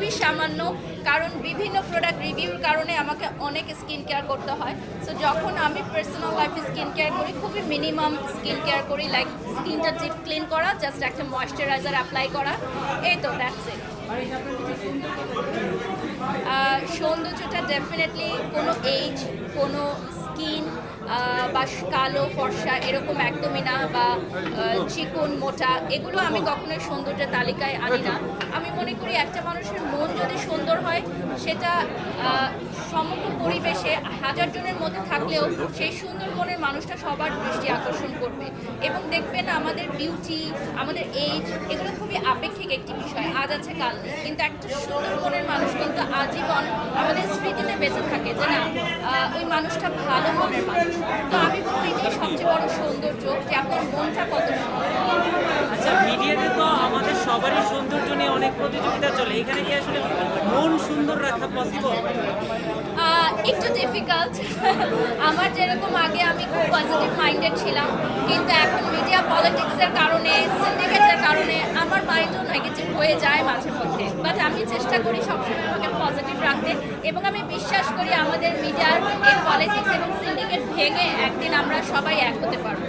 খুবই সামান্য, কারণ বিভিন্ন প্রোডাক্ট রিভিউর কারণে আমাকে অনেক স্কিন কেয়ার করতে হয়। সো যখন আমি পার্সোনাল লাইফে স্কিন কেয়ার করি, খুবই মিনিমাম স্কিন কেয়ার করি, লাইক স্কিনটা ডিপ ক্লিন করা, জাস্ট একটা ময়েশ্চারাইজার অ্যাপ্লাই করা, এই তো দ্যাটস ইট। সৌন্দর্যটা ডেফিনেটলি কোনো এজ, কোনো স্কিন বা কালো ফর্সা এরকম একদমই না, বা চিকন মোটা, এগুলো আমি কখনোই সৌন্দর্যের তালিকায় আনি না। আমি মনে করি একটা মানুষের মন যদি সুন্দর হয়, সেটা সমগ্র পরিবেশে হাজার জনের মধ্যে থাকলেও সেই সুন্দর মনের মানুষটা সবার দৃষ্টি আকর্ষণ করবে। এবং দেখবেন আমাদের বিউটি, আমাদের এজ, এগুলো খুবই আপেক্ষিক একটি বিষয়, আজ আছে কাল নেই, কিন্তু একটা সুন্দর মনের মানুষ কিন্তু আজীবন আমাদের স্মৃতিতে বেঁচে থাকে, যে না ওই মানুষটা ভালো মনের মানুষ। তো আমি বলবো এটাই সবচেয়ে বড় সৌন্দর্য, যে আপনার মনটা কত সুন্দর। আচ্ছা, মিডিয়াতে তো আমাদের সবারই সৌন্দর্য নিয়ে অনেক প্রতিযোগিতা চলে, এখানে কি আসলে মন সুন্দর রাখা পসিবল? একটু ডিফিকাল্ট। আমার যেরকম আগে আমি খুব পজিটিভ মাইন্ডেড ছিলাম, কিন্তু এখন মিডিয়া পলিটিক্সের কারণে, সিন্ডিকেটের কারণে আমার মাইন্ডও নেগেটিভ হয়ে যায় মাঝে মধ্যে। বাট আমি চেষ্টা করি সবসময় আমাকে পজিটিভ রাখতে, এবং আমি বিশ্বাস করি আমাদের মিডিয়ার এই পলিটিক্স এবং সিন্ডিকেট ভেঙে একদিন আমরা সবাই এক হতে পারবো।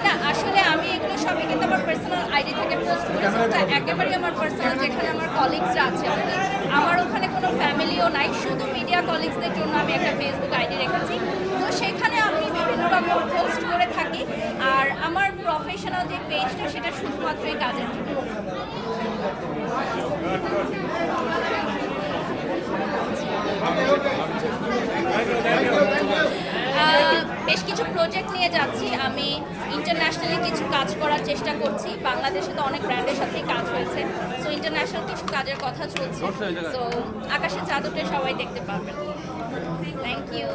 না, আসলে আমি এগুলো সবই কিন্তু আমার পার্সোনাল আইডি থেকে পোস্ট করেছি, ওটা একেবারেই আমার পার্সোনাল, যেখানে আমার কলিগসরা আছে। আমার ওখানে কোনো ফ্যামিলিও নাই, শুধু মিডিয়া কলিগসদের জন্য আমি একটা ফেসবুক আইডি রেখেছি। তো সেখানে আমি বিভিন্ন রকম পোস্ট করে থাকি, আর আমার প্রফেশনাল যে পেজটা, সেটা শুধুমাত্র এই কাজের জন্য। বেশ কিছু প্রজেক্ট নিয়ে যাচ্ছি আমি, ইন্টারন্যাশনালি কিছু কাজ করার চেষ্টা করছি। বাংলাদেশে তো অনেক ব্র্যান্ডের সাথেই কাজ হয়েছে, সো ইন্টারন্যাশনাল কিছু কাজের কথা চলছে। সো আকাশের চাঁদকে সবাই দেখতে পারবেন। Thank you.